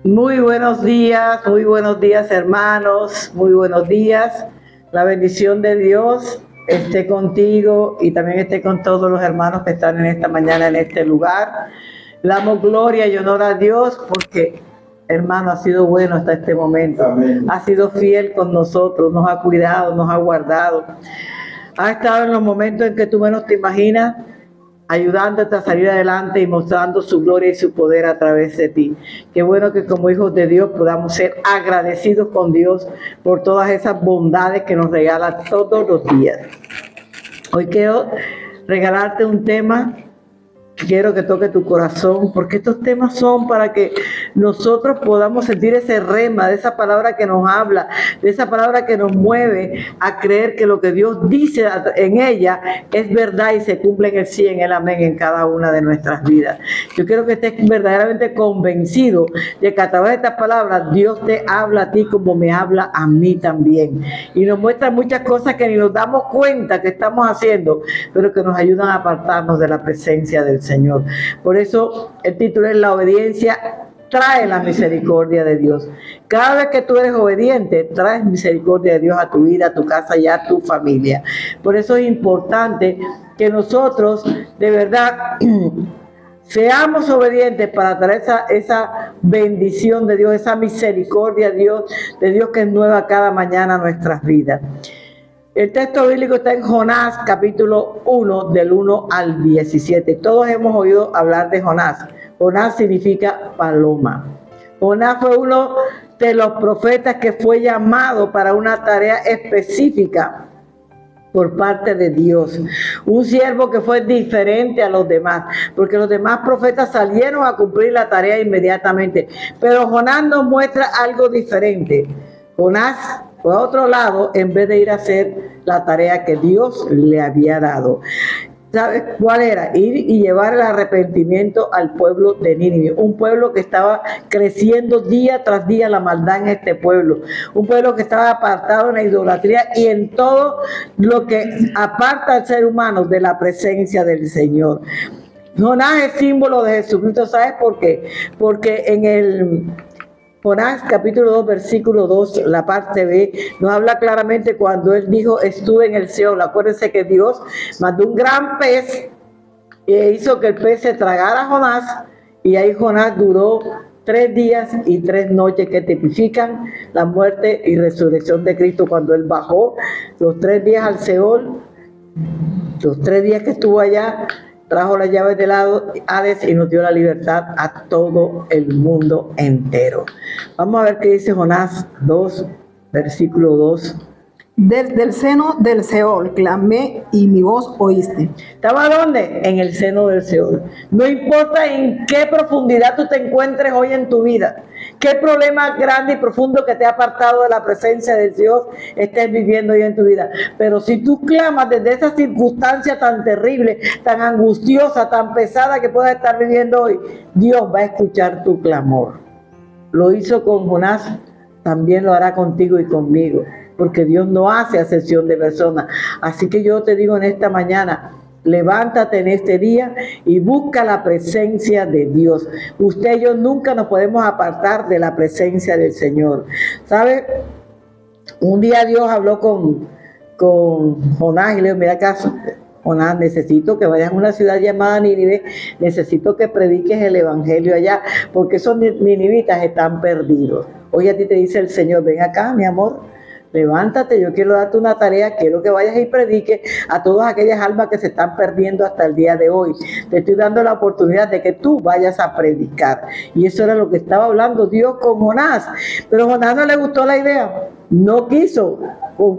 Muy buenos días hermanos, muy buenos días. La bendición de Dios esté contigo y también esté con todos los hermanos que están en esta mañana en este lugar. Le damos gloria y honor a Dios porque, hermano, ha sido bueno hasta este momento. Amén. Ha sido fiel con nosotros, nos ha cuidado, nos ha guardado. Ha estado en los momentos en que tú menos te imaginas, ayudándote a salir adelante y mostrando su gloria y su poder a través de ti. Qué bueno que como hijos de Dios podamos ser agradecidos con Dios por todas esas bondades que nos regala todos los días. Hoy quiero regalarte un tema. Quiero que toque tu corazón, porque estos temas son para que nosotros podamos sentir ese rema, de esa palabra que nos habla, de esa palabra que nos mueve a creer que lo que Dios dice en ella es verdad y se cumple en el sí, en el amén, en cada una de nuestras vidas. Yo quiero que estés verdaderamente convencido de que a través de estas palabras Dios te habla a ti como me habla a mí también. Y nos muestra muchas cosas que ni nos damos cuenta que estamos haciendo, pero que nos ayudan a apartarnos de la presencia del Señor. Por eso el título es: la obediencia trae la misericordia de Dios. Cada vez que tú eres obediente, traes misericordia de Dios a tu vida, a tu casa y a tu familia. Por eso es importante que nosotros de verdad seamos obedientes para traer esa bendición de Dios, esa misericordia de Dios que es nueva cada mañana a nuestras vidas. El texto bíblico está en Jonás, capítulo 1, del 1 al 17. Todos hemos oído hablar de Jonás. Jonás significa paloma. Jonás fue uno de los profetas que fue llamado para una tarea específica por parte de Dios. Un siervo que fue diferente a los demás, porque los demás profetas salieron a cumplir la tarea inmediatamente. Pero Jonás nos muestra algo diferente. Jonás fue a otro lado en vez de ir a hacer la tarea que Dios le había dado. ¿Sabes cuál era? Ir y llevar el arrepentimiento al pueblo de Nínive, un pueblo que estaba creciendo día tras día la maldad en este pueblo, un pueblo que estaba apartado en la idolatría y en todo lo que aparta al ser humano de la presencia del Señor. Jonás es símbolo de Jesucristo. ¿Sabes por qué? Porque en el Jonás capítulo 2 versículo 2, la parte B, nos habla claramente cuando él dijo: estuve en el Seol. Acuérdense que Dios mandó un gran pez e hizo que el pez se tragara a Jonás, y ahí Jonás duró 3 días y 3 noches, que tipifican la muerte y resurrección de Cristo cuando él bajó los 3 días al Seol. Los 3 días que estuvo allá, trajo las llaves del Hades y nos dio la libertad a todo el mundo entero. Vamos a ver qué dice Jonás 2, versículo 2. Desde el seno del Seol clamé y mi voz oíste. ¿Estaba dónde? En el seno del Seol. No importa en qué profundidad tú te encuentres hoy en tu vida, qué problema grande y profundo que te ha apartado de la presencia de Dios estés viviendo hoy en tu vida. Pero si tú clamas desde esa circunstancia tan terrible, tan angustiosa, tan pesada que puedas estar viviendo hoy, Dios va a escuchar tu clamor. Lo hizo con Jonás, también lo hará contigo y conmigo, porque Dios no hace acepción de personas. Así que yo te digo en esta mañana: levántate en este día y busca la presencia de Dios. Usted y yo nunca nos podemos apartar de la presencia del Señor. ¿Sabe? Un día Dios habló con Jonás y le dijo: mira acá, Jonás, necesito que vayas a una ciudad llamada Nínive, necesito que prediques el evangelio allá, porque esos ninivitas están perdidos. Hoy a ti te dice el Señor: ven acá, mi amor, levántate, yo quiero darte una tarea, quiero que vayas y prediques a todas aquellas almas que se están perdiendo hasta el día de hoy. Te estoy dando la oportunidad de que tú vayas a predicar. Y eso era lo que estaba hablando Dios con Jonás. Pero a Jonás no le gustó la idea, no quiso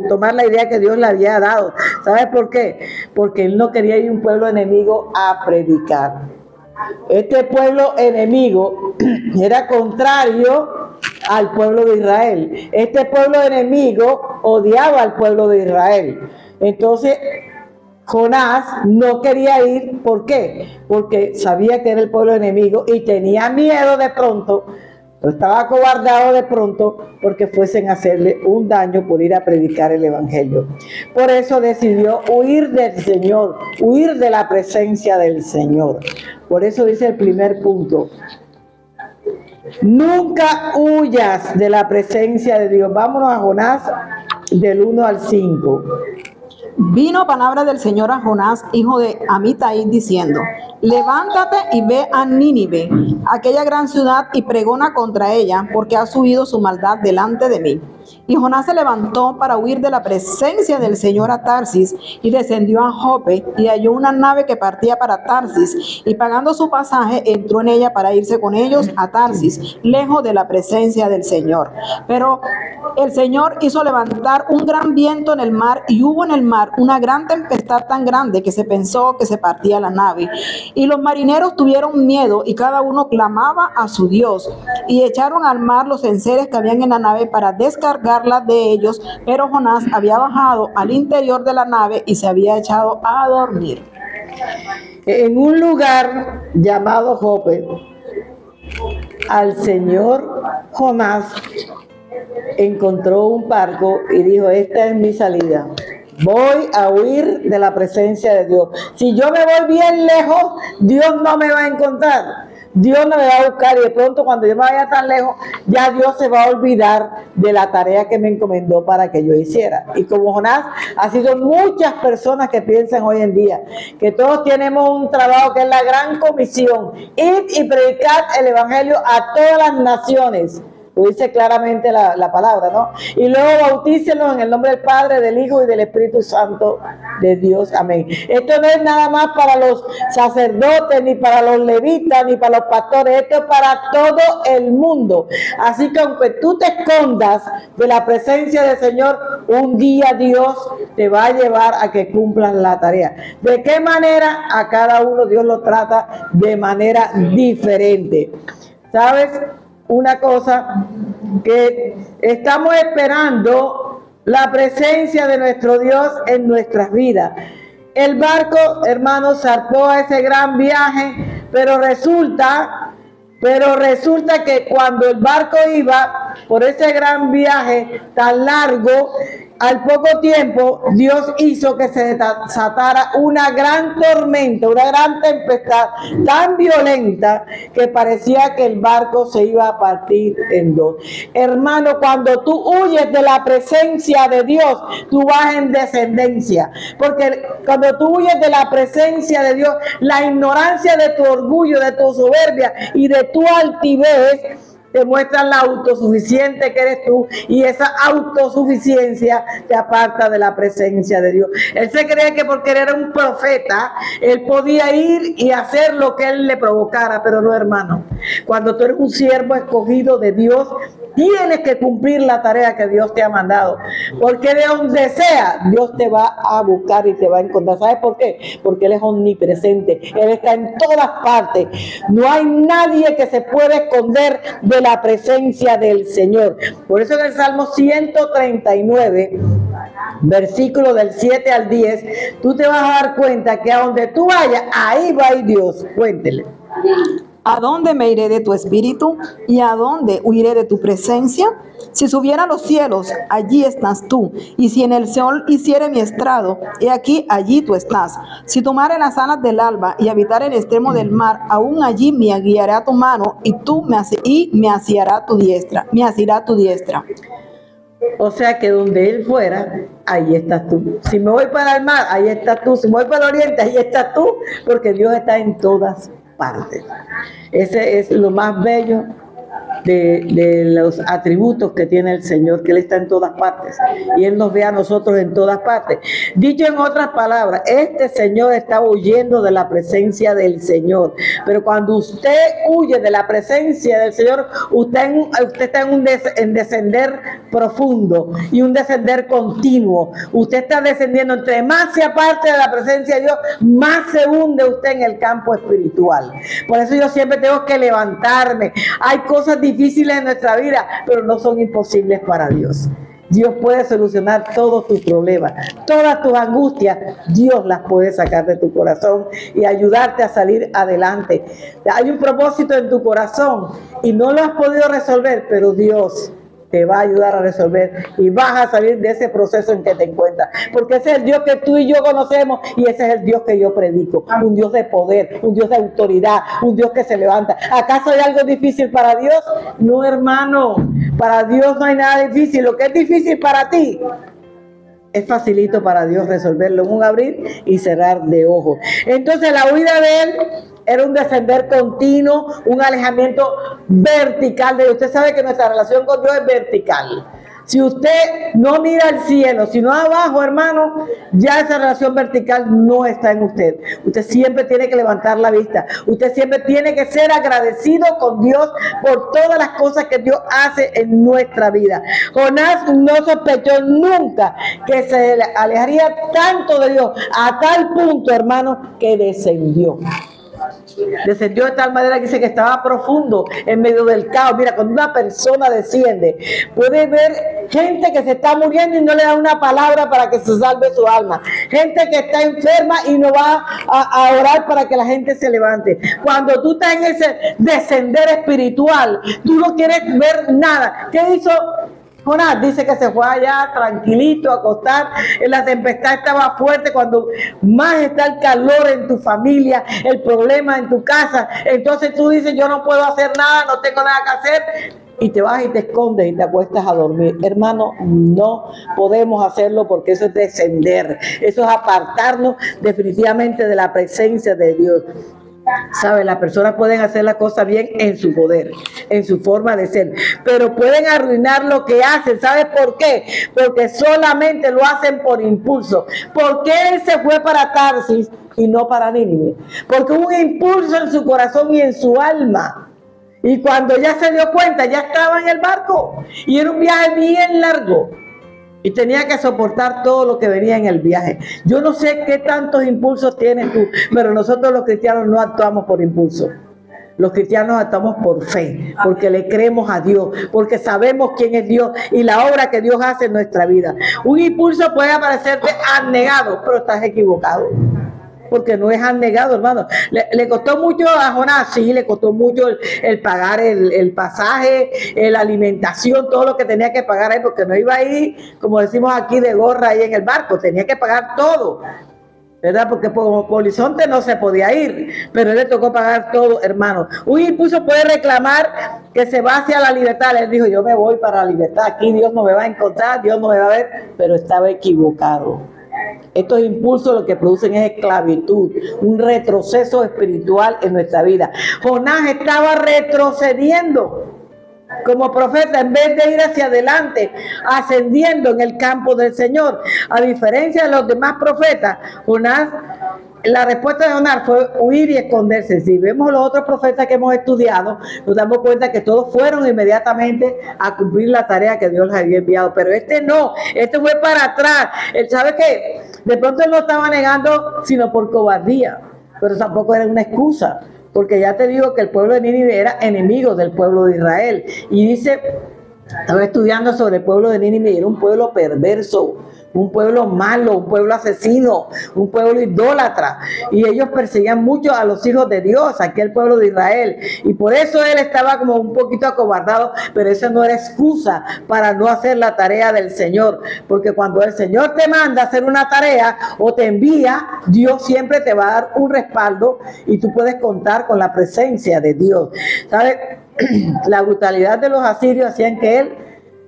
tomar la idea que Dios le había dado. ¿Sabes por qué? Porque él no quería ir a un pueblo enemigo a predicar. Este pueblo enemigo era contrario al pueblo de Israel. Este pueblo enemigo odiaba al pueblo de Israel. Entonces Jonás no quería ir. ¿Por qué? Porque sabía que era el pueblo enemigo y tenía miedo de pronto, estaba acobardado de pronto porque fuesen a hacerle un daño por ir a predicar el evangelio. Por eso decidió huir del Señor, huir de la presencia del Señor. Por eso dice el primer punto: Nunca huyas de la presencia de Dios. Vámonos a Jonás del 1 al 5. Vino palabra del Señor a Jonás, hijo de Amitai, diciendo: levántate y ve a Nínive, aquella gran ciudad, y pregona contra ella, porque ha subido su maldad delante de mí. Y Jonás se levantó para huir de la presencia del Señor a Tarsis, y descendió a Jope, y halló una nave que partía para Tarsis, y pagando su pasaje, entró en ella para irse con ellos a Tarsis, lejos de la presencia del Señor. Pero el Señor hizo levantar un gran viento en el mar, y hubo en el mar una gran tempestad tan grande que se pensó que se partía la nave. Y los marineros tuvieron miedo, y cada uno clamaba a su Dios, y echaron al mar los enseres que habían en la nave para descargarla de ellos, pero Jonás había bajado al interior de la nave y se había echado a dormir. En un lugar llamado Jope, al señor Jonás encontró un barco y dijo: esta es mi salida. Voy a huir de la presencia de Dios. Si yo me voy bien lejos, Dios no me va a encontrar. Dios no me va a buscar, y de pronto cuando yo me vaya tan lejos, ya Dios se va a olvidar de la tarea que me encomendó para que yo hiciera. Y como Jonás, ha sido muchas personas que piensan hoy en día que todos tenemos un trabajo que es la gran comisión: id y predicad el evangelio a todas las naciones. Lo dice claramente la palabra, ¿no? Y luego bautícenlos en el nombre del Padre, del Hijo y del Espíritu Santo de Dios. Amén. Esto no es nada más para los sacerdotes, ni para los levitas, ni para los pastores. Esto es para todo el mundo. Así que aunque tú te escondas de la presencia del Señor, un día Dios te va a llevar a que cumplas la tarea. ¿De qué manera? A cada uno Dios lo trata de manera diferente. ¿Sabes? Una cosa, que estamos esperando la presencia de nuestro Dios en nuestras vidas. El barco, hermanos, zarpó a ese gran viaje, pero resulta que cuando el barco iba por ese gran viaje tan largo, al poco tiempo Dios hizo que se desatara una gran tormenta, una gran tempestad tan violenta que parecía que el barco se iba a partir en dos. Hermano, cuando tú huyes de la presencia de Dios, tú vas en descendencia, porque cuando tú huyes de la presencia de Dios, la ignorancia de tu orgullo, de tu soberbia y de tu altivez te muestran la autosuficiente que eres tú, y esa autosuficiencia te aparta de la presencia de Dios. Él se cree que porque él era un profeta, él podía ir y hacer lo que él le provocara, pero no, hermano. Cuando tú eres un siervo escogido de Dios, tienes que cumplir la tarea que Dios te ha mandado, porque de donde sea, Dios te va a buscar y te va a encontrar. ¿Sabes por qué? Porque Él es omnipresente, Él está en todas partes. No hay nadie que se pueda esconder de la presencia del Señor. Por eso en el Salmo 139, versículo del 7 al 10, tú te vas a dar cuenta que a donde tú vayas, ahí va a ir Dios. Cuéntele. ¿A dónde me iré de tu espíritu? ¿Y a dónde huiré de tu presencia? Si subiera a los cielos, allí estás tú. Y si en el Seol hiciere mi estrado, he aquí, allí tú estás. Si tomare las alas del alba y habitar el extremo del mar, aún allí me guiará tu mano, y me asirá tu diestra. Me asirá tu diestra. O sea que donde Él fuera, ahí estás tú. Si me voy para el mar, ahí estás tú. Si me voy para el oriente, ahí estás tú, porque Dios está en todas partes. Ese es lo más bello de los atributos que tiene el Señor, que Él está en todas partes y Él nos ve a nosotros en todas partes. Dicho en otras palabras, este Señor está huyendo de la presencia del Señor, pero cuando usted huye de la presencia del Señor, usted está en descender profundo y un descender continuo. Usted está descendiendo, entre más se aparte de la presencia de Dios, más se hunde usted en el campo espiritual. Por eso yo siempre tengo que levantarme. Hay cosas difíciles en nuestra vida, pero no son imposibles para Dios. Dios puede solucionar todos tus problemas, todas tus angustias. Dios las puede sacar de tu corazón y ayudarte a salir adelante. Hay un propósito en tu corazón y no lo has podido resolver, pero Dios te va a ayudar a resolver y vas a salir de ese proceso en que te encuentras. Porque ese es el Dios que tú y yo conocemos y ese es el Dios que yo predico. Un Dios de poder, un Dios de autoridad, un Dios que se levanta. ¿Acaso hay algo difícil para Dios? No, hermano. Para Dios no hay nada difícil. Lo que es difícil para ti es facilito para Dios resolverlo en un abrir y cerrar de ojos. Entonces la huida de él era un descender continuo, un alejamiento vertical de Dios. Usted sabe que nuestra relación con Dios es vertical. Si usted no mira al cielo, sino abajo, hermano, ya esa relación vertical no está en usted. Usted siempre tiene que levantar la vista. Usted siempre tiene que ser agradecido con Dios por todas las cosas que Dios hace en nuestra vida. Jonás no sospechó nunca que se alejaría tanto de Dios, a tal punto, hermano, que descendió. Descendió de tal manera que dice que estaba profundo en medio del caos. Mira, cuando una persona desciende, puede ver gente que se está muriendo y no le da una palabra para que se salve su alma. Gente que está enferma y no va a orar para que la gente se levante. Cuando tú estás en ese descender espiritual, tú no quieres ver nada. ¿Qué hizo Jonás? Dice que se fue allá tranquilito a acostar. La tempestad estaba fuerte. Cuando más está el calor en tu familia, el problema en tu casa, entonces tú dices, yo no puedo hacer nada, no tengo nada que hacer, y te vas y te escondes y te acuestas a dormir. Hermano, no podemos hacerlo porque eso es descender, eso es apartarnos definitivamente de la presencia de Dios. ¿Sabe? Las personas pueden hacer la cosa bien en su poder, en su forma de ser, pero pueden arruinar lo que hacen. ¿Sabe por qué? Porque solamente lo hacen por impulso. ¿Por qué él se fue para Tarsis y no para Nínive? Porque hubo un impulso en su corazón y en su alma. Y cuando ya se dio cuenta, ya estaba en el barco. Y era un viaje bien largo. Y tenía que soportar todo lo que venía en el viaje. Yo no sé qué tantos impulsos tienes tú, pero nosotros los cristianos no actuamos por impulso. Los cristianos actuamos por fe, porque le creemos a Dios, porque sabemos quién es Dios y la obra que Dios hace en nuestra vida. Un impulso puede parecerte abnegado, pero estás equivocado. Porque no es abnegado, hermano. Le costó mucho a Jonás, sí, le costó mucho el pagar el pasaje, la alimentación, todo lo que tenía que pagar ahí, porque no iba a ir, como decimos aquí, de gorra ahí en el barco, tenía que pagar todo, ¿verdad? Porque por Horizonte no se podía ir, pero él le tocó pagar todo, hermano. Un impulso puede reclamar que se va hacia la libertad. Él dijo, yo me voy para la libertad, aquí Dios no me va a encontrar, Dios no me va a ver, pero estaba equivocado. Estos impulsos lo que producen es esclavitud, un retroceso espiritual en nuestra vida. Jonás estaba retrocediendo como profeta en vez de ir hacia adelante, ascendiendo en el campo del Señor. A diferencia de los demás profetas, Jonás, la respuesta de Jonás fue huir y esconderse. Si vemos los otros profetas que hemos estudiado, nos damos cuenta que todos fueron inmediatamente a cumplir la tarea que Dios les había enviado. Pero este no, este fue para atrás. Él sabe que de pronto él no estaba negando, sino por cobardía. Pero tampoco era una excusa, porque ya te digo que el pueblo de Nínive era enemigo del pueblo de Israel. Y dice, estaba estudiando sobre el pueblo de Nínive y era un pueblo perverso, un pueblo malo, un pueblo asesino, un pueblo idólatra. Y ellos perseguían mucho a los hijos de Dios, aquel pueblo de Israel. Y por eso él estaba como un poquito acobardado, pero eso no era excusa para no hacer la tarea del Señor. Porque cuando el Señor te manda a hacer una tarea o te envía, Dios siempre te va a dar un respaldo y tú puedes contar con la presencia de Dios. ¿Sabes? La brutalidad de los asirios hacían que él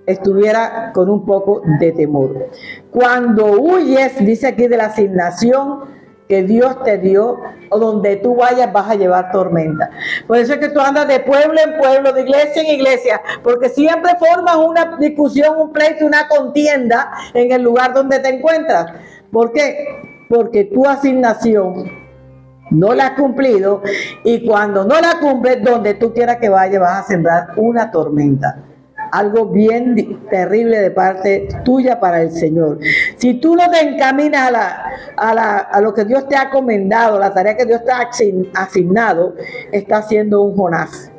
estuviera con un poco de temor. Cuando huyes, dice aquí, de la asignación que Dios te dio, o donde tú vayas vas a llevar tormenta. Por eso es que tú andas de pueblo en pueblo, de iglesia en iglesia, porque siempre formas una discusión, un pleito, una contienda en el lugar donde te encuentras. ¿Por qué? Porque tu asignación no la has cumplido, y cuando no la cumples, donde tú quieras que vaya, vas a sembrar una tormenta. Algo bien terrible de parte tuya para el Señor. Si tú no te encaminas a lo que Dios te ha encomendado, la tarea que Dios te ha asignado, estás siendo un Jonás.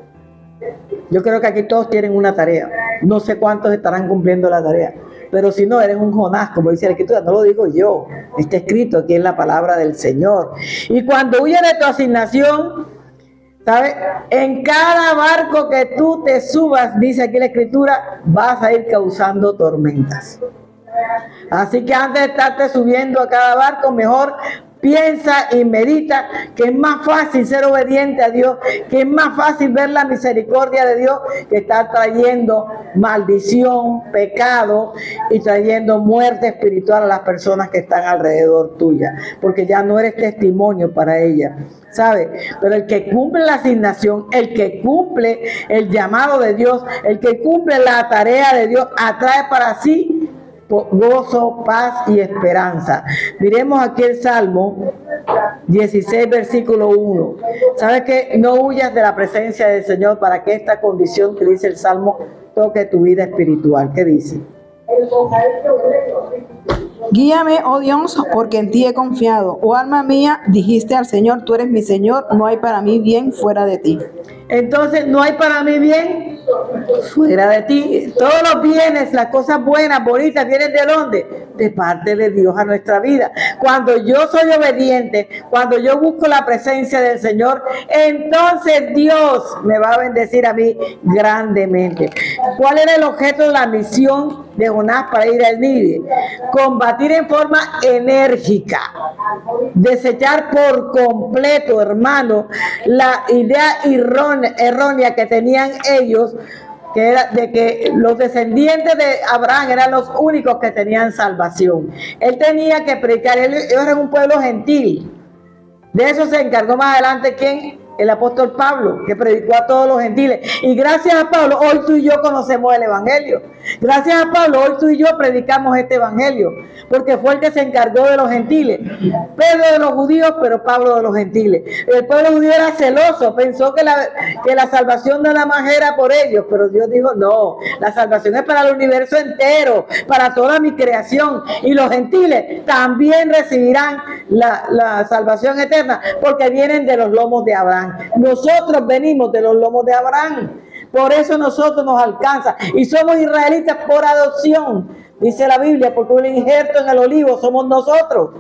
Yo creo que aquí todos tienen una tarea. No sé cuántos estarán cumpliendo la tarea, pero si no, eres un Jonás, como dice la Escritura. No lo digo yo, está escrito aquí en la palabra del Señor. Y cuando huyes de tu asignación, ¿Sabes? En cada barco que tú te subas, dice aquí la escritura, vas a ir causando tormentas. Así que antes de estarte subiendo a cada barco, mejor piensa y medita que es más fácil ser obediente a Dios, que es más fácil ver la misericordia de Dios que estar trayendo maldición, pecado y trayendo muerte espiritual a las personas que están alrededor tuya, porque ya no eres testimonio para ellas. ¿Sabe? Pero el que cumple la asignación, el que cumple el llamado de Dios, el que cumple la tarea de Dios, atrae para sí gozo, paz y esperanza. Miremos aquí el Salmo 16, versículo 1. ¿Sabes qué? No huyas de la presencia del Señor para que esta condición que dice el Salmo toque tu vida espiritual. ¿Qué dice? Guíame, oh Dios, porque en ti he confiado. Oh alma mía, dijiste al Señor, tú eres mi Señor, no hay para mí bien fuera de ti. Entonces, no hay para mí bien fuera de ti. Todos los bienes, las cosas buenas, bonitas, ¿vienen de dónde? De parte de Dios a nuestra vida. Cuando yo soy obediente, cuando yo busco la presencia del Señor, entonces Dios me va a bendecir a mí grandemente. ¿Cuál era el objeto de la misión de Jonás para ir a Nínive? Combatir en forma enérgica, desechar por completo, hermano, la idea errónea que tenían ellos, que era de que los descendientes de Abraham eran los únicos que tenían salvación. Él tenía que predicar, ellos eran un pueblo gentil. De eso se encargó más adelante, ¿quién? El apóstol Pablo, que predicó a todos los gentiles. Y gracias a Pablo, hoy tú y yo conocemos el evangelio. Gracias a Pablo, hoy tú y yo predicamos este evangelio, porque fue el que se encargó de los gentiles. Pedro de los judíos, pero Pablo de los gentiles. El pueblo judío era celoso, pensó que la salvación nada más era por ellos, pero Dios dijo, no, la salvación es para el universo entero, para toda mi creación. Y los gentiles también recibirán la salvación eterna, porque vienen de los lomos de Abraham. Nosotros venimos de los lomos de Abraham. Por eso nosotros nos alcanza. Y somos israelitas por adopción. Dice la Biblia, porque un injerto en el olivo somos nosotros,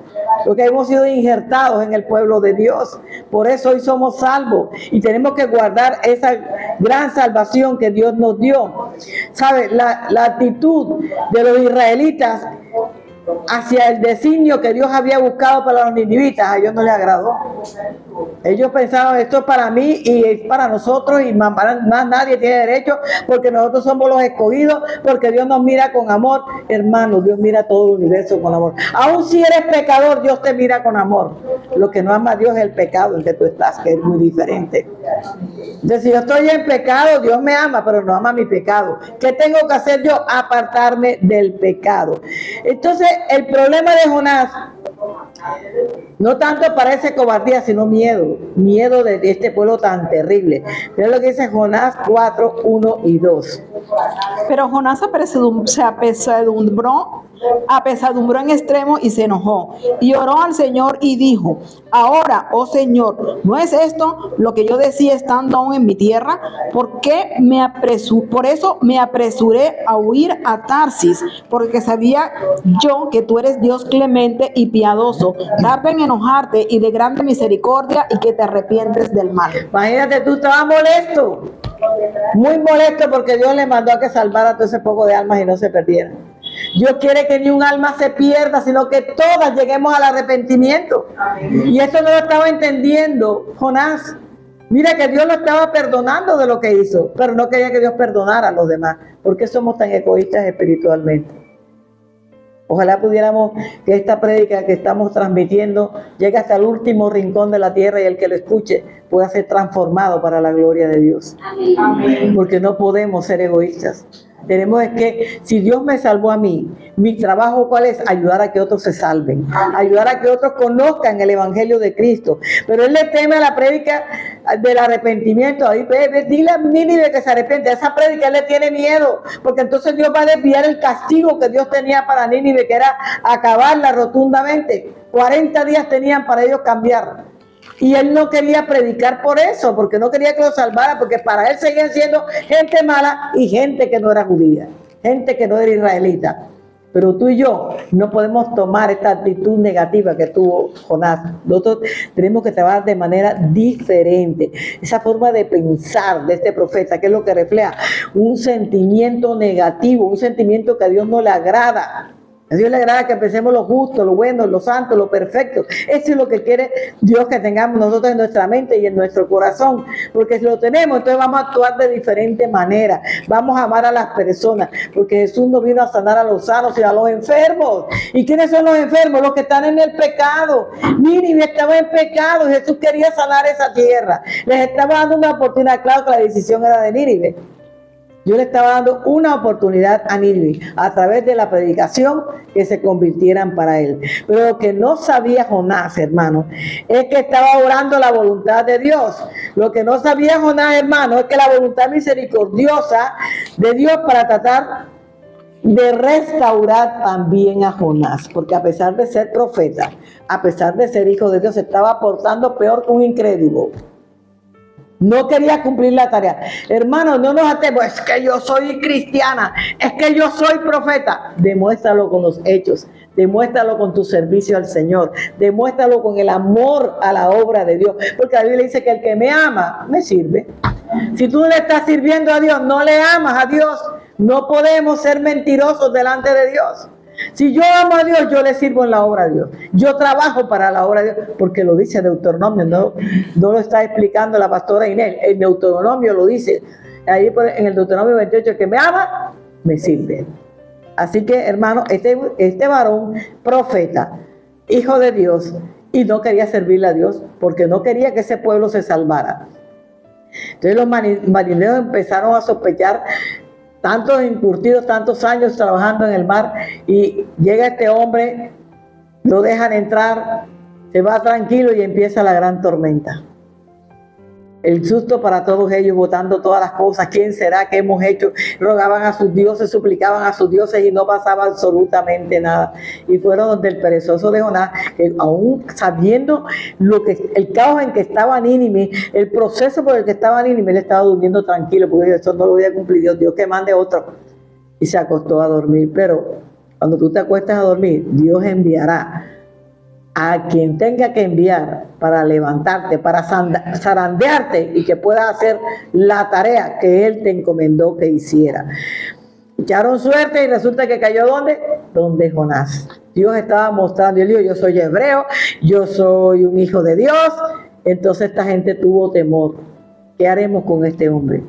los que hemos sido injertados en el pueblo de Dios. Por eso hoy somos salvos. Y tenemos que guardar esa gran salvación que Dios nos dio. ¿Sabe? La actitud de los israelitas hacia el designio que Dios había buscado para los ninivitas, a ellos no les agradó. Ellos pensaban, esto es para mí y es para nosotros y más nadie tiene derecho, porque nosotros somos los escogidos, porque Dios nos mira con amor. Hermano, Dios mira todo el universo con amor. Aún si eres pecador, Dios te mira con amor. Lo que no ama a Dios es el pecado en que tú estás, que es muy diferente. Entonces, si yo estoy en pecado, Dios me ama, pero no ama mi pecado. ¿Qué tengo que hacer yo? Apartarme del pecado. Entonces, el problema de Jonás no tanto parece cobardía, sino miedo. Miedo de este pueblo tan terrible. Mira lo que dice Jonás 4, 1 y 2. Pero Jonás se apesadumbró en extremo y se enojó. Y oró al Señor y dijo, ahora, oh Señor, ¿no es esto lo que yo decía estando aún en mi tierra? Por eso me apresuré a huir a Tarsis, porque sabía yo que tú eres Dios clemente y piadoso, tarda en enojarte y de grande misericordia, y que te arrepientes del mal. Imagínate, tú estabas molesto, muy molesto, porque Dios le mandó a que salvara a todo ese poco de almas y no se perdieran. Dios quiere que ni un alma se pierda, sino que todas lleguemos al arrepentimiento. Y esto no lo estaba entendiendo Jonás. Mira que Dios lo estaba perdonando de lo que hizo, pero no quería que Dios perdonara a los demás. ¿Por qué somos tan egoístas espiritualmente? Ojalá pudiéramos que esta prédica que estamos transmitiendo llegue hasta el último rincón de la tierra y el que lo escuche pueda ser transformado para la gloria de Dios. Amén. Porque no podemos ser egoístas. Tenemos que, si Dios me salvó a mí, mi trabajo ¿cuál es? Ayudar a que otros se salven, ayudar a que otros conozcan el evangelio de Cristo. Pero él le teme a la prédica del arrepentimiento. Ahí, dile a Nínive que se arrepiente. A esa prédica él le tiene miedo, porque entonces Dios va a desviar el castigo que Dios tenía para Nínive, que era acabarla rotundamente. 40 días tenían para ellos cambiar. Y él no quería predicar por eso, porque no quería que lo salvara, porque para él seguían siendo gente mala y gente que no era judía, gente que no era israelita. Pero tú y yo no podemos tomar esta actitud negativa que tuvo Jonás. Nosotros tenemos que trabajar de manera diferente. Esa forma de pensar de este profeta, que es lo que refleja un sentimiento negativo, un sentimiento que a Dios no le agrada. A Dios le agrada que pensemos lo justo, lo bueno, lo santo, lo perfecto. Eso es lo que quiere Dios que tengamos nosotros en nuestra mente y en nuestro corazón. Porque si lo tenemos, entonces vamos a actuar de diferente manera. Vamos a amar a las personas. Porque Jesús no vino a sanar a los sanos, sino a los enfermos. ¿Y quiénes son los enfermos? Los que están en el pecado. Nínive estaba en pecado y Jesús quería sanar esa tierra. Les estaba dando una oportunidad. Claro que la decisión era de Nínive. Yo le estaba dando una oportunidad a Nínive a través de la predicación que se convirtieran para él. Pero lo que no sabía Jonás, hermano, es que estaba orando la voluntad de Dios. Lo que no sabía Jonás, hermano, es que la voluntad misericordiosa de Dios para tratar de restaurar también a Jonás. Porque a pesar de ser profeta, a pesar de ser hijo de Dios, se estaba portando peor que un incrédulo. No quería cumplir la tarea. Hermanos, no nos atemos. Es que yo soy cristiana. Es que yo soy profeta. Demuéstralo con los hechos. Demuéstralo con tu servicio al Señor. Demuéstralo con el amor a la obra de Dios. Porque la Biblia dice que el que me ama, me sirve. Si tú le estás sirviendo a Dios, no le amas a Dios. No podemos ser mentirosos delante de Dios. Si yo amo a Dios, yo le sirvo en la obra de Dios. Yo trabajo para la obra de Dios, porque lo dice Deuteronomio, no lo está explicando la pastora Inés. El Deuteronomio lo dice. Ahí en el Deuteronomio 28, el que me ama, me sirve. Así que, hermano, este varón, profeta, hijo de Dios, y no quería servirle a Dios, porque no quería que ese pueblo se salvara. Entonces los marineros empezaron a sospechar. Tantos encurtidos, tantos años trabajando en el mar, y llega este hombre, lo dejan entrar, se va tranquilo y empieza la gran tormenta. El susto para todos ellos, botando todas las cosas. ¿Quién será? ¿Qué hemos hecho? Rogaban a sus dioses, suplicaban a sus dioses y no pasaba absolutamente nada. Y fueron donde el perezoso de Jonás, que aún sabiendo el caos en que estaba Nínive, el proceso por el que estaba Nínive, él estaba durmiendo tranquilo, porque eso no lo voy a cumplir, Dios que mande otro. Y se acostó a dormir. Pero cuando tú te acuestas a dormir, Dios enviará a quien tenga que enviar para levantarte, para zarandearte y que puedas hacer la tarea que Él te encomendó que hiciera. Echaron suerte y resulta que cayó ¿dónde? Donde Jonás. Dios estaba mostrando, él dijo, yo soy hebreo, yo soy un hijo de Dios. Entonces esta gente tuvo temor. ¿Qué haremos con este hombre?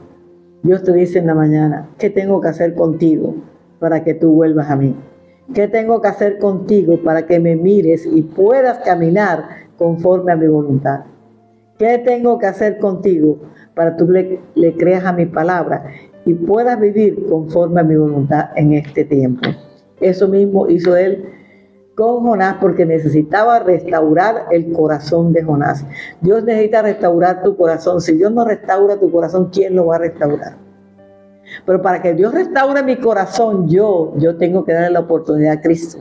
Dios te dice en la mañana, ¿qué tengo que hacer contigo para que tú vuelvas a mí? ¿Qué tengo que hacer contigo para que me mires y puedas caminar conforme a mi voluntad? ¿Qué tengo que hacer contigo para que tú le creas a mi palabra y puedas vivir conforme a mi voluntad en este tiempo? Eso mismo hizo él con Jonás, porque necesitaba restaurar el corazón de Jonás. Dios necesita restaurar tu corazón. Si Dios no restaura tu corazón, ¿quién lo va a restaurar? Pero para que Dios restaure mi corazón, yo tengo que darle la oportunidad a Cristo.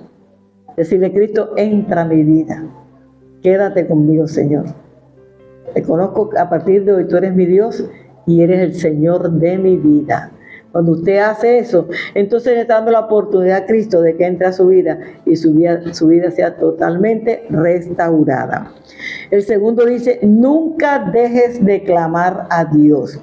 Decirle, Cristo, entra a mi vida. Quédate conmigo, Señor. Te conozco a partir de hoy, tú eres mi Dios y eres el Señor de mi vida. Cuando usted hace eso, entonces le está dando la oportunidad a Cristo de que entre a su vida y su vida sea totalmente restaurada. El segundo dice, nunca dejes de clamar a Dios.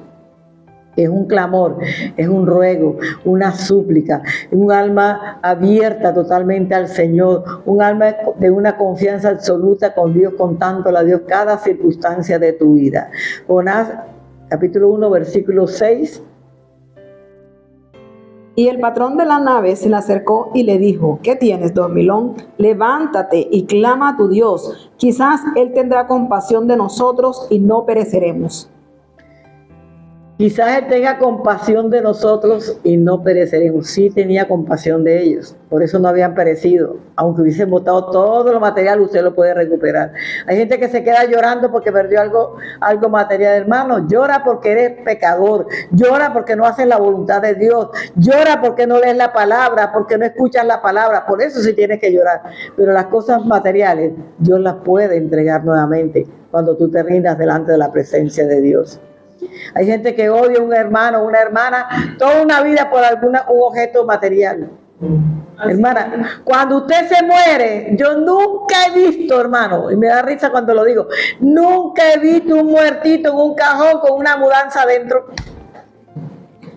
Es un clamor, es un ruego, una súplica, un alma abierta totalmente al Señor, un alma de una confianza absoluta con Dios, contándole a Dios cada circunstancia de tu vida. Jonás, capítulo 1, versículo 6. Y el patrón de la nave se le acercó y le dijo, ¿qué tienes, dormilón? Levántate y clama a tu Dios. Quizás Él tendrá compasión de nosotros y no pereceremos. Quizás Él tenga compasión de nosotros y no pereceremos. Sí tenía compasión de ellos, por eso no habían perecido. Aunque hubiesen botado todo lo material, usted lo puede recuperar. Hay gente que se queda llorando porque perdió algo material. Hermano, llora porque eres pecador, llora porque no haces la voluntad de Dios, llora porque no lees la palabra, porque no escuchas la palabra. Por eso sí tienes que llorar. Pero las cosas materiales, Dios las puede entregar nuevamente cuando tú te rindas delante de la presencia de Dios. Hay gente que odia a un hermano o una hermana toda una vida por un objeto material. Hermana, cuando usted se muere, yo nunca he visto, hermano, y me da risa cuando lo digo, nunca he visto un muertito en un cajón con una mudanza adentro.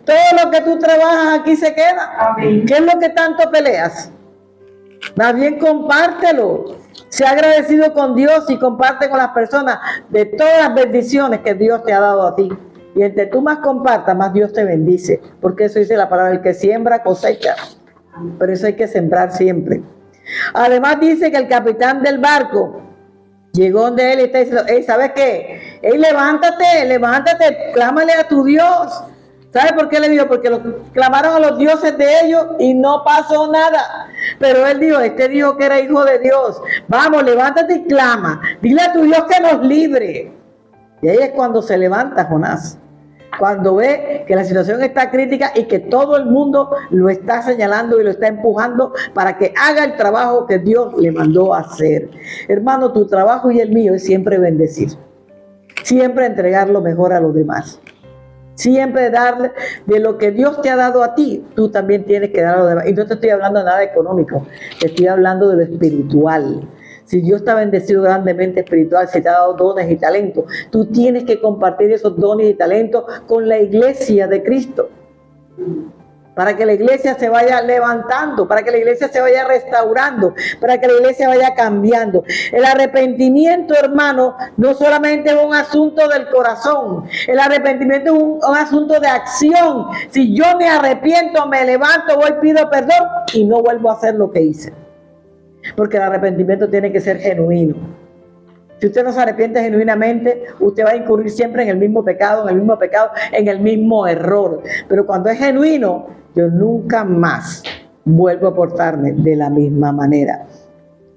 Todo lo que tú trabajas aquí se queda. Amén. ¿Qué es lo que tanto peleas? Más bien compártelo. Sea agradecido con Dios y comparte con las personas de todas las bendiciones que Dios te ha dado a ti. Y entre tú más compartas, más Dios te bendice. Porque eso dice la palabra, el que siembra cosecha. Pero eso hay que sembrar siempre. Además dice que el capitán del barco llegó donde él y está diciendo, hey, ¿sabes qué? Hey, levántate, clámale a tu Dios. ¿Sabe por qué le dijo? Porque clamaron a los dioses de ellos y no pasó nada. Pero él dijo, dijo que era hijo de Dios. Vamos, levántate y clama. Dile a tu Dios que nos libre. Y ahí es cuando se levanta Jonás. Cuando ve que la situación está crítica y que todo el mundo lo está señalando y lo está empujando para que haga el trabajo que Dios le mandó a hacer. Hermano, tu trabajo y el mío es siempre bendecir. Siempre entregar lo mejor a los demás. Siempre darle de lo que Dios te ha dado a ti, tú también tienes que dar a los demás. Y no te estoy hablando de nada económico, te estoy hablando de lo espiritual. Si Dios te ha bendecido grandemente espiritual, si te ha dado dones y talentos, tú tienes que compartir esos dones y talentos con la iglesia de Cristo. Para que la iglesia se vaya levantando, para que la iglesia se vaya restaurando, para que la iglesia vaya cambiando. El arrepentimiento, hermano, no solamente es un asunto del corazón. El arrepentimiento es un asunto de acción. Si yo me arrepiento, me levanto, voy, pido perdón y no vuelvo a hacer lo que hice. Porque el arrepentimiento tiene que ser genuino. Si usted no se arrepiente genuinamente, usted va a incurrir siempre en el mismo pecado, en el mismo error. Pero cuando es genuino, yo nunca más vuelvo a portarme de la misma manera.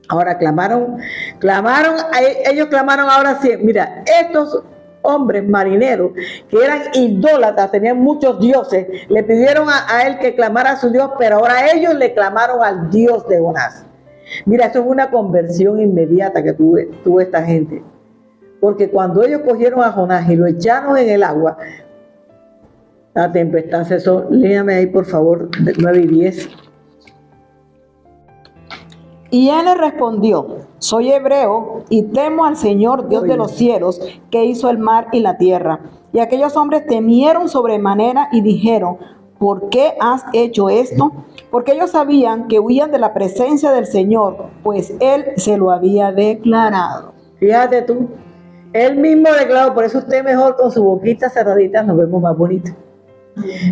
Ahora ellos clamaron ahora sí. Mira, estos hombres marineros que eran idólatras, tenían muchos dioses, le pidieron a él que clamara a su Dios, pero ahora ellos le clamaron al Dios de Jonás. Mira, eso es una conversión inmediata que tuvo esta gente. Porque cuando ellos cogieron a Jonás y lo echaron en el agua, la tempestad cesó. Léame ahí, por favor, 9 y 10. Y él le respondió, soy hebreo y temo al Señor Dios de los cielos, que hizo el mar y la tierra. Y aquellos hombres temieron sobremanera y dijeron, ¿por qué has hecho esto? Porque ellos sabían que huían de la presencia del Señor, pues Él se lo había declarado. Fíjate tú, Él mismo declaró, por eso usted mejor con su boquita cerradita nos vemos más bonitos.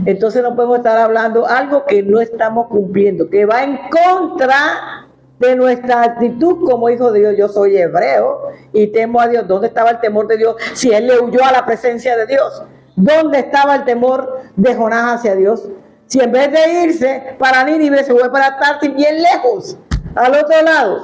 Entonces no podemos estar hablando algo que no estamos cumpliendo, que va en contra de nuestra actitud como hijo de Dios. Yo soy hebreo y temo a Dios. ¿Dónde estaba el temor de Dios si él le huyó a la presencia de Dios? ¿Dónde estaba el temor de Jonás hacia Dios? Si en vez de irse para Nínive se fue para Tarsis, bien lejos, al otro lado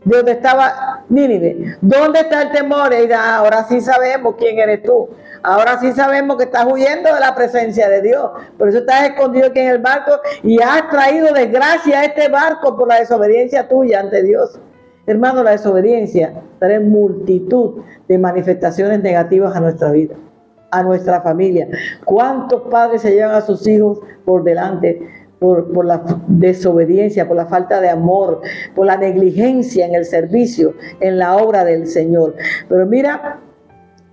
de donde estaba Nínive. ¿Dónde está el temor? Y ahora sí sabemos quién eres tú. Ahora sí sabemos que estás huyendo de la presencia de Dios. Por eso estás escondido aquí en el barco y has traído desgracia a este barco por la desobediencia tuya ante Dios. Hermano, la desobediencia trae multitud de manifestaciones negativas a nuestra vida, a nuestra familia. ¿Cuántos padres se llevan a sus hijos por delante por la desobediencia, por la falta de amor, por la negligencia en el servicio, en la obra del Señor? Pero mira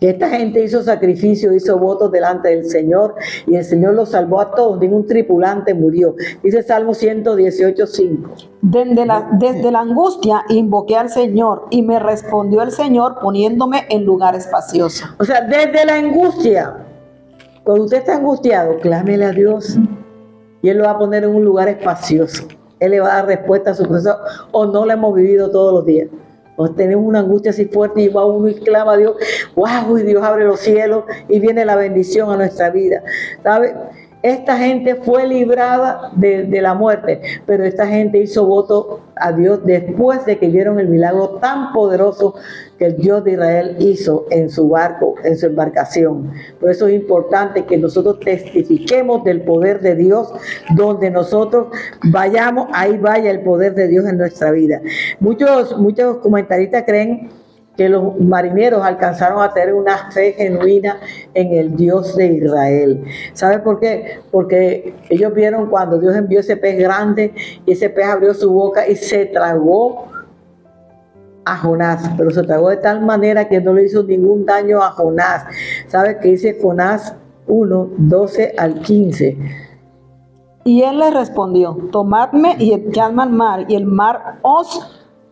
que esta gente hizo sacrificio, hizo votos delante del Señor y el Señor los salvó a todos, ningún tripulante murió. Dice Salmo 118:5. Desde la angustia invoqué al Señor y me respondió el Señor poniéndome en lugar espacioso. O sea, desde la angustia, cuando usted está angustiado, clámele a Dios y Él lo va a poner en un lugar espacioso. Él le va a dar respuesta a su proceso, o no lo hemos vivido todos los días. O tenemos una angustia así fuerte y va uno y clama a Dios, wow, y Dios abre los cielos y viene la bendición a nuestra vida. ¿Sabe? Esta gente fue librada de la muerte, pero esta gente hizo voto a Dios después de que vieron el milagro tan poderoso que el Dios de Israel hizo en su barco, en su embarcación. Por eso es importante que nosotros testifiquemos del poder de Dios. Donde nosotros vayamos, ahí vaya el poder de Dios en nuestra vida. Muchos comentaristas creen que los marineros alcanzaron a tener una fe genuina en el Dios de Israel. ¿Sabe por qué? Porque ellos vieron cuando Dios envió ese pez grande y ese pez abrió su boca y se tragó a Jonás, pero se tragó de tal manera que no le hizo ningún daño a Jonás. ¿Sabe qué dice Jonás 1, 12 al 15? Y él les respondió: tomadme y echadme al mar, y el mar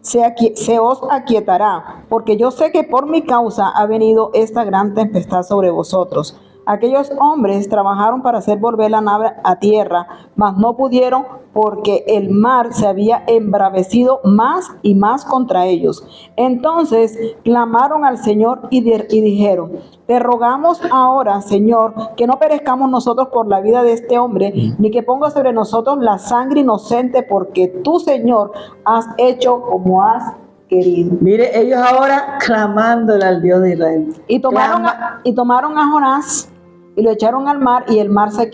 se os aquietará, porque yo sé que por mi causa ha venido esta gran tempestad sobre vosotros. Aquellos hombres trabajaron para hacer volver la nave a tierra, mas no pudieron, porque el mar se había embravecido más y más contra ellos. Entonces clamaron al Señor y dijeron: te rogamos ahora, Señor, que no perezcamos nosotros por la vida de este hombre, ni que ponga sobre nosotros la sangre inocente, porque tú, Señor, has hecho como has querido. Mire, ellos ahora clamándole al Dios de Israel. Y tomaron a Jonás y lo echaron al mar, y el mar se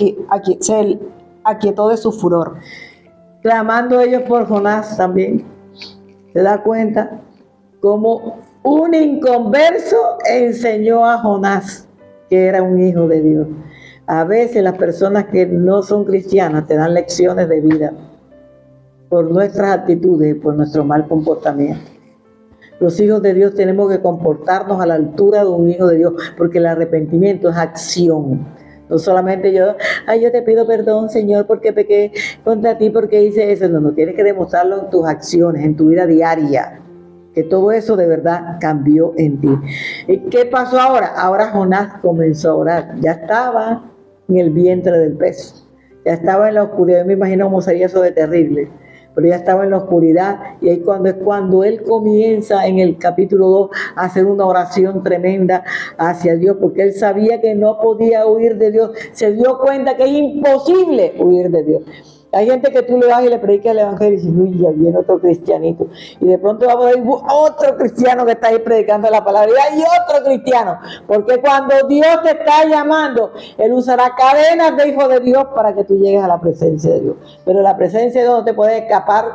aquietó de su furor. Clamando ellos por Jonás también. ¿Se da cuenta? Como un inconverso enseñó a Jonás que era un hijo de Dios. A veces las personas que no son cristianas te dan lecciones de vida por nuestras actitudes y por nuestro mal comportamiento. Los hijos de Dios tenemos que comportarnos a la altura de un hijo de Dios, porque el arrepentimiento es acción. No solamente yo te pido perdón, Señor, porque pequé contra ti, porque hice eso. No, tienes que demostrarlo en tus acciones, en tu vida diaria, que todo eso de verdad cambió en ti. ¿Y qué pasó ahora? Ahora Jonás comenzó a orar. Ya estaba en el vientre del pez, ya estaba en la oscuridad. Yo me imagino cómo sería eso de terrible. Pero ya estaba en la oscuridad, y ahí cuando él comienza en el capítulo 2 a hacer una oración tremenda hacia Dios, porque él sabía que no podía huir de Dios. Se dio cuenta que es imposible huir de Dios. Hay gente que tú le vas y le predicas el evangelio y dices: uy, ya viene otro cristianito. Y de pronto vamos a ver otro cristiano que está ahí predicando la palabra. Y hay otro cristiano. Porque cuando Dios te está llamando, Él usará cadenas de hijo de Dios para que tú llegues a la presencia de Dios. Pero la presencia de Dios no te puede escapar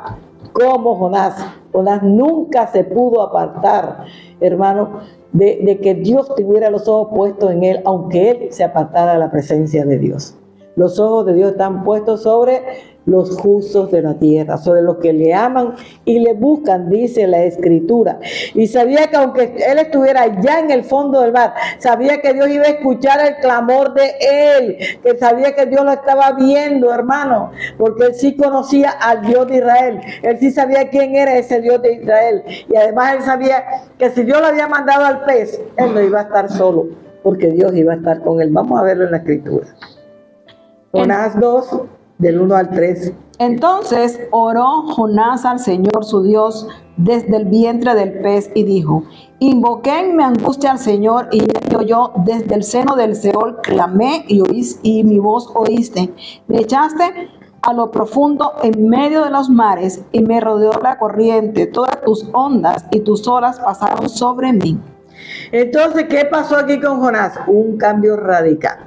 como Jonás. Jonás nunca se pudo apartar, hermano, de que Dios tuviera los ojos puestos en él, aunque él se apartara de la presencia de Dios. Los ojos de Dios están puestos sobre los justos de la tierra, sobre los que le aman y le buscan, dice la Escritura. Y sabía que aunque él estuviera ya en el fondo del mar, sabía que Dios iba a escuchar el clamor de él, que sabía que Dios lo estaba viendo, hermano, porque él sí conocía al Dios de Israel. Él sí sabía quién era ese Dios de Israel. Y además él sabía que si Dios lo había mandado al pez, él no iba a estar solo, porque Dios iba a estar con él. Vamos a verlo en la Escritura. Jonás 2, del 1 al 3. Entonces oró Jonás al Señor su Dios desde el vientre del pez y dijo: invoqué en mi angustia al Señor, y él me oyó. Desde el seno del Seol clamé y mi voz oíste. Me echaste a lo profundo en medio de los mares, y me rodeó la corriente. Todas tus ondas y tus olas pasaron sobre mí. Entonces, ¿qué pasó aquí con Jonás? Un cambio radical.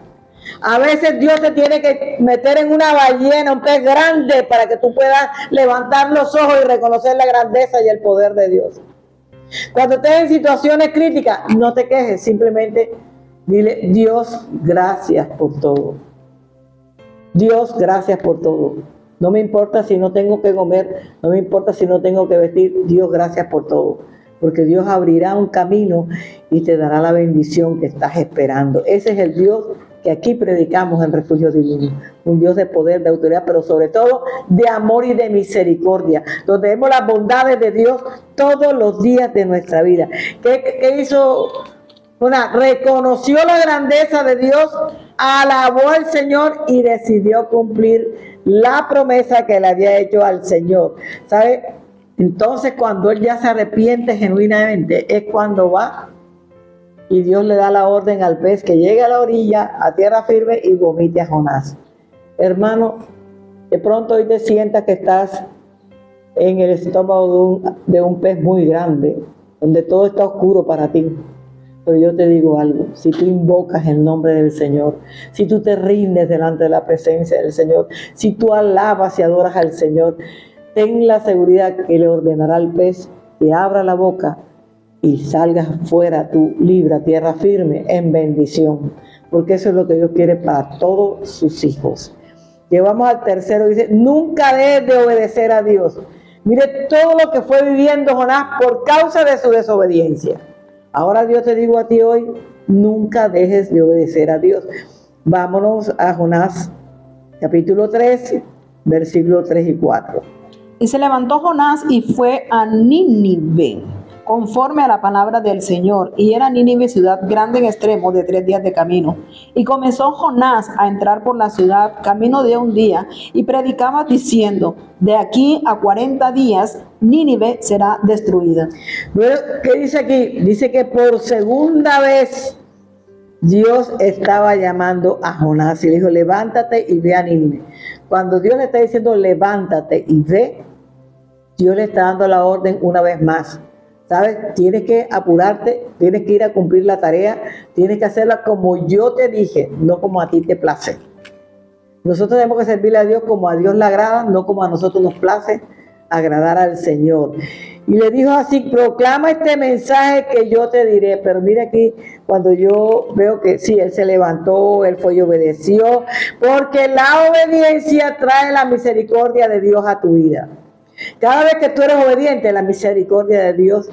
A veces Dios te tiene que meter en una ballena, un pez grande, para que tú puedas levantar los ojos y reconocer la grandeza y el poder de Dios. Cuando estés en situaciones críticas, no te quejes, simplemente dile: Dios, gracias por todo. Dios, gracias por todo. No me importa si no tengo que comer, no me importa si no tengo que vestir. Dios, gracias por todo. Porque Dios abrirá un camino y te dará la bendición que estás esperando. Ese es el Dios que aquí predicamos en Refugio Divino, un Dios de poder, de autoridad, pero sobre todo de amor y de misericordia, donde vemos las bondades de Dios todos los días de nuestra vida. ¿Qué hizo? Reconoció la grandeza de Dios, alabó al Señor y decidió cumplir la promesa que le había hecho al Señor. ¿Sabe? Entonces, cuando él ya se arrepiente genuinamente, es cuando va y Dios le da la orden al pez que llegue a la orilla, a tierra firme, y vomite a Jonás. Hermano, de pronto hoy te sientas que estás en el estómago de un pez muy grande, donde todo está oscuro para ti. Pero yo te digo algo: si tú invocas el nombre del Señor, si tú te rindes delante de la presencia del Señor, si tú alabas y adoras al Señor, ten la seguridad que le ordenará al pez que abra la boca y salgas fuera tú libre a tierra firme en bendición, porque eso es lo que Dios quiere para todos sus hijos. Llevamos al tercero, dice, nunca dejes de obedecer a Dios. Mire todo lo que fue viviendo Jonás por causa de su desobediencia. Ahora Dios te digo a ti hoy, nunca dejes de obedecer a Dios. Vámonos a Jonás, capítulo 3, versículos 3 y 4. Y se levantó Jonás y fue a Nínive, conforme a la palabra del Señor. Y era Nínive ciudad grande en extremo, de 3 días de camino. Y comenzó Jonás a entrar por la ciudad, camino de un día, y predicaba diciendo, de aquí a 40 días Nínive será destruida. Bueno, ¿qué dice aquí? Dice que por segunda vez Dios estaba llamando a Jonás y le dijo, levántate y ve a Nínive. Cuando Dios le está diciendo, levántate y ve, Dios le está dando la orden una vez más. ¿Sabes? Tienes que apurarte, tienes que ir a cumplir la tarea, tienes que hacerla como yo te dije, no como a ti te place. Nosotros tenemos que servirle a Dios como a Dios le agrada, no como a nosotros nos place agradar al Señor. Y le dijo así, proclama este mensaje que yo te diré. Pero mira aquí, cuando yo veo que sí, él se levantó, él fue y obedeció, porque la obediencia trae la misericordia de Dios a tu vida. Cada vez que tú eres obediente, la misericordia de Dios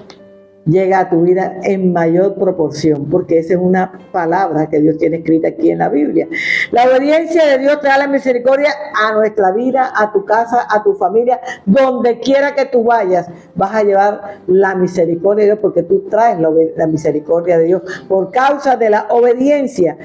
llega a tu vida en mayor proporción, porque esa es una palabra que Dios tiene escrita aquí en la Biblia. La obediencia de Dios trae la misericordia a nuestra vida, a tu casa, a tu familia, donde quiera que tú vayas, vas a llevar la misericordia de Dios, porque tú traes la misericordia de Dios por causa de la obediencia.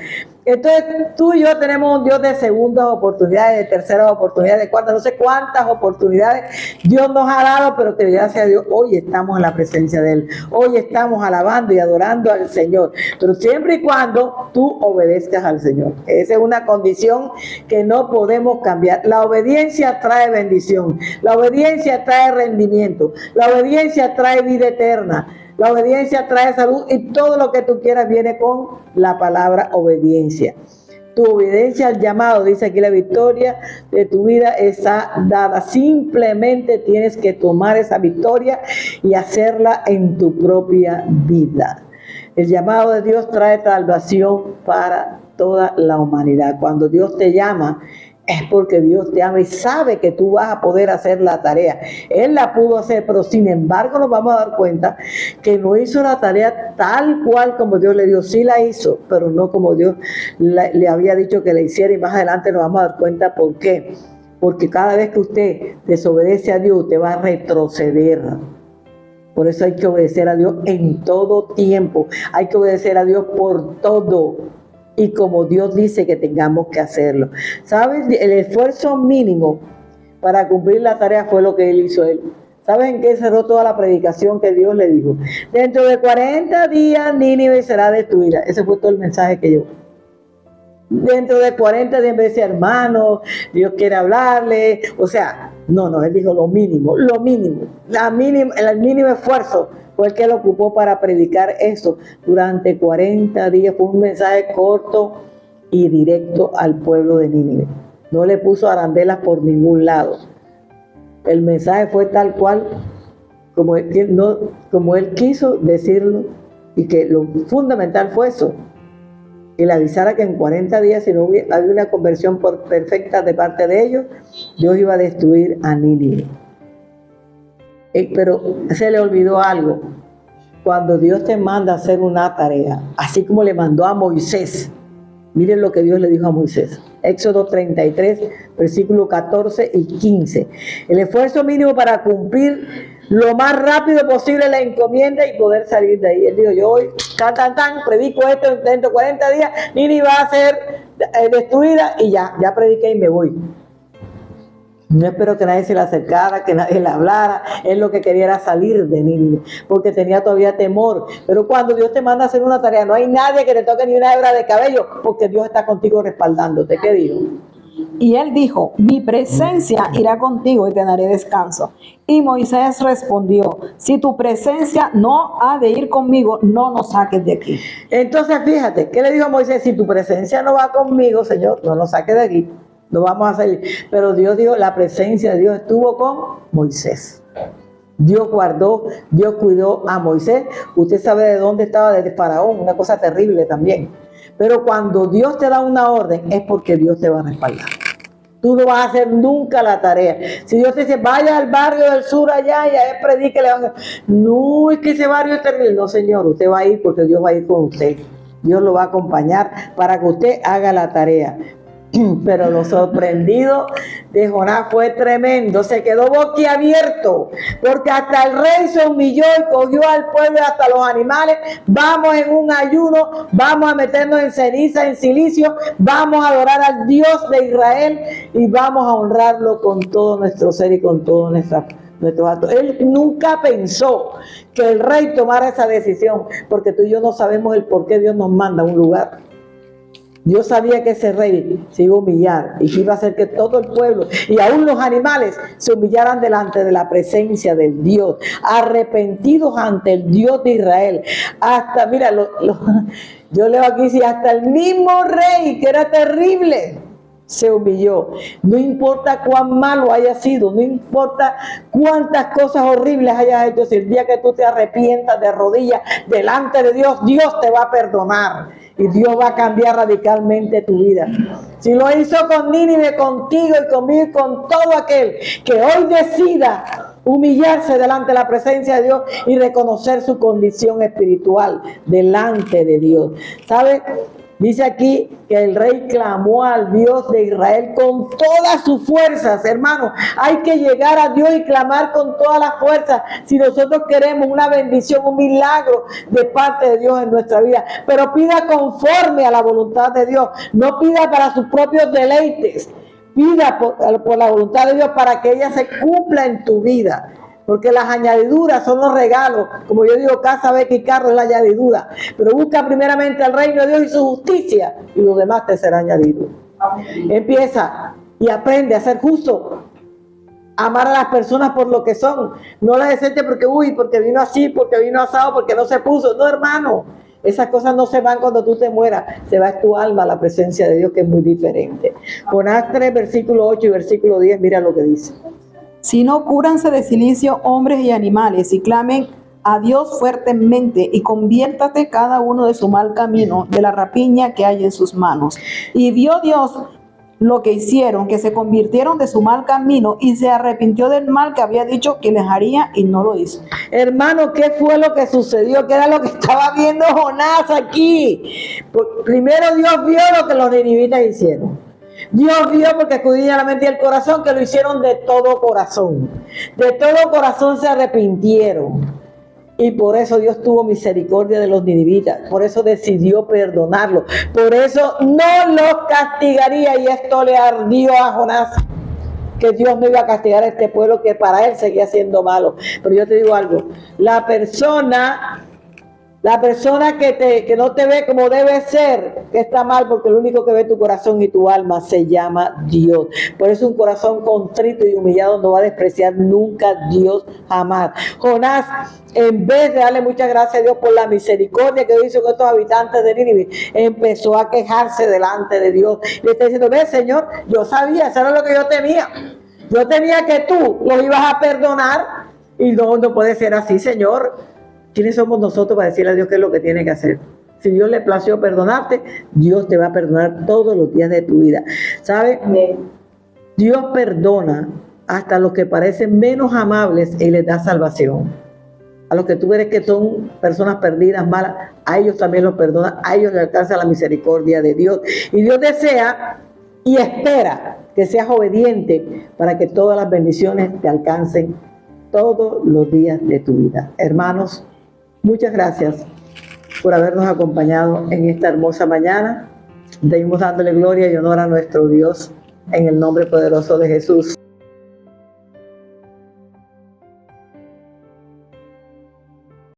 Entonces tú y yo tenemos un Dios de segundas oportunidades, de terceras oportunidades, de cuartas, no sé cuántas oportunidades Dios nos ha dado, pero que gracias a Dios hoy estamos en la presencia de Él, hoy estamos alabando y adorando al Señor, pero siempre y cuando tú obedezcas al Señor. Esa es una condición que no podemos cambiar. La obediencia trae bendición, la obediencia trae rendimiento, la obediencia trae vida eterna. La obediencia trae salud y todo lo que tú quieras viene con la palabra obediencia. Tu obediencia al llamado, dice aquí la victoria de tu vida está dada. Simplemente tienes que tomar esa victoria y hacerla en tu propia vida. El llamado de Dios trae salvación para toda la humanidad. Cuando Dios te llama, es porque Dios te ama y sabe que tú vas a poder hacer la tarea. Él la pudo hacer, pero sin embargo nos vamos a dar cuenta que no hizo la tarea tal cual como Dios le dio. Sí la hizo, pero no como Dios le había dicho que la hiciera, y más adelante nos vamos a dar cuenta por qué. Porque cada vez que usted desobedece a Dios, usted va a retroceder. Por eso hay que obedecer a Dios en todo tiempo. Hay que obedecer a Dios por todo. Y como Dios dice que tengamos que hacerlo. ¿Sabes? El esfuerzo mínimo para cumplir la tarea fue lo que él hizo él. ¿Sabes en qué cerró toda la predicación que Dios le dijo? Dentro de 40 días Nínive será destruida. Ese fue todo el mensaje que llevó. Dentro de 40 días, en vez de hermano, Dios quiere hablarle. O sea, no, él dijo lo mínimo. El mínimo esfuerzo fue el que él ocupó para predicar eso durante 40 días. Fue un mensaje corto y directo al pueblo de Nínive. No le puso arandelas por ningún lado. El mensaje fue tal cual como él quiso decirlo, y que lo fundamental fue eso. Y le avisara que en 40 días, si no había una conversión perfecta de parte de ellos, Dios iba a destruir a Nínive. Pero se le olvidó algo. Cuando Dios te manda a hacer una tarea, así como le mandó a Moisés, miren lo que Dios le dijo a Moisés. Éxodo 33, versículos 14 y 15. El esfuerzo mínimo para cumplir lo más rápido posible la encomienda y poder salir de ahí. Él dijo, yo hoy, predico esto dentro de 40 días, Nínive va a ser destruida y ya prediqué y me voy. No espero que nadie se le acercara, que nadie le hablara. Él lo que quería era salir de Nínive, porque tenía todavía temor. Pero cuando Dios te manda a hacer una tarea, no hay nadie que te toque ni una hebra de cabello, porque Dios está contigo respaldándote. ¿Qué digo? Y él dijo, mi presencia irá contigo y te daré descanso. Y Moisés respondió, si tu presencia no ha de ir conmigo, no nos saques de aquí. Entonces fíjate, ¿qué le dijo Moisés? Si tu presencia no va conmigo, Señor, no nos saques de aquí. No vamos a salir. Pero Dios dijo, la presencia de Dios estuvo con Moisés. Dios guardó, Dios cuidó a Moisés. Usted sabe de dónde estaba, desde Faraón, una cosa terrible también. Pero cuando Dios te da una orden, es porque Dios te va a respaldar. Tú no vas a hacer nunca la tarea. Si Dios te dice, vaya al barrio del sur allá y a él predique, no, es que ese barrio es terrible. No, Señor, usted va a ir porque Dios va a ir con usted. Dios lo va a acompañar para que usted haga la tarea. Pero lo sorprendido de Jonás fue tremendo, se quedó boquiabierto, porque hasta el rey se humilló y cogió al pueblo y hasta los animales. Vamos en un ayuno, vamos a meternos en ceniza, en silicio, vamos a adorar al Dios de Israel y vamos a honrarlo con todo nuestro ser y con todo nuestros actos. Él nunca pensó que el rey tomara esa decisión, porque tú y yo no sabemos el por qué Dios nos manda a un lugar. Dios sabía que ese rey se iba a humillar y que iba a hacer que todo el pueblo y aún los animales se humillaran delante de la presencia del Dios, arrepentidos ante el Dios de Israel. Hasta, mira, yo leo aquí, si hasta el mismo rey, que era terrible, se humilló. No importa cuán malo haya sido, no importa cuántas cosas horribles hayas hecho, si el día que tú te arrepientas de rodillas delante de Dios, Dios te va a perdonar. Y Dios va a cambiar radicalmente tu vida. Si lo hizo con Nínive, contigo y conmigo y con todo aquel que hoy decida humillarse delante de la presencia de Dios y reconocer su condición espiritual delante de Dios. ¿Sabe? Dice aquí que el rey clamó al Dios de Israel con todas sus fuerzas. Hermanos, hay que llegar a Dios y clamar con todas las fuerzas si nosotros queremos una bendición, un milagro de parte de Dios en nuestra vida. Pero pida conforme a la voluntad de Dios. No pida para sus propios deleites. Pida por la voluntad de Dios para que ella se cumpla en tu vida. Porque las añadiduras son los regalos. Como yo digo, casa, beca y carro es la añadidura. Pero busca primeramente el reino de Dios y su justicia, y lo demás te será añadido. Empieza y aprende a ser justo. Amar a las personas por lo que son. No las deseches porque vino así, porque vino asado, porque no se puso. No, hermano. Esas cosas no se van cuando tú te mueras. Se va en tu alma a la presencia de Dios, que es muy diferente. Jonás 3, versículo 8 y versículo 10, mira lo que dice. Si no, cúranse de cilicio hombres y animales y clamen a Dios fuertemente y conviértate cada uno de su mal camino, de la rapiña que hay en sus manos. Y vio Dios lo que hicieron, que se convirtieron de su mal camino y se arrepintió del mal que había dicho que les haría y no lo hizo. Hermano, ¿qué fue lo que sucedió? ¿Qué era lo que estaba viendo Jonás aquí? Primero Dios vio lo que los ninivitas hicieron. Dios vio, porque escudriña la mente y el corazón, que lo hicieron de todo corazón. De todo corazón se arrepintieron. Y por eso Dios tuvo misericordia de los ninivitas. Por eso decidió perdonarlos. Por eso no los castigaría. Y esto le ardió a Jonás, que Dios no iba a castigar a este pueblo que para él seguía siendo malo. Pero yo te digo algo. La persona que no te ve como debe ser, que está mal, porque el único que ve tu corazón y tu alma se llama Dios. Por eso un corazón contrito y humillado no va a despreciar nunca a Dios jamás. Jonás, en vez de darle muchas gracias a Dios por la misericordia que hizo con estos habitantes de Nínive, empezó a quejarse delante de Dios. Le está diciendo, ve, Señor, yo sabía, eso era lo que yo tenía. Yo tenía que tú lo ibas a perdonar y no puede ser así, Señor. ¿Quiénes somos nosotros para decirle a Dios qué es lo que tiene que hacer? Si Dios le plació perdonarte, Dios te va a perdonar todos los días de tu vida. ¿Sabes? Dios perdona hasta los que parecen menos amables y les da salvación. A los que tú ves que son personas perdidas, malas, a ellos también los perdona, a ellos les alcanza la misericordia de Dios. Y Dios desea y espera que seas obediente para que todas las bendiciones te alcancen todos los días de tu vida. Hermanos, muchas gracias por habernos acompañado en esta hermosa mañana. Seguimos dándole gloria y honor a nuestro Dios en el nombre poderoso de Jesús.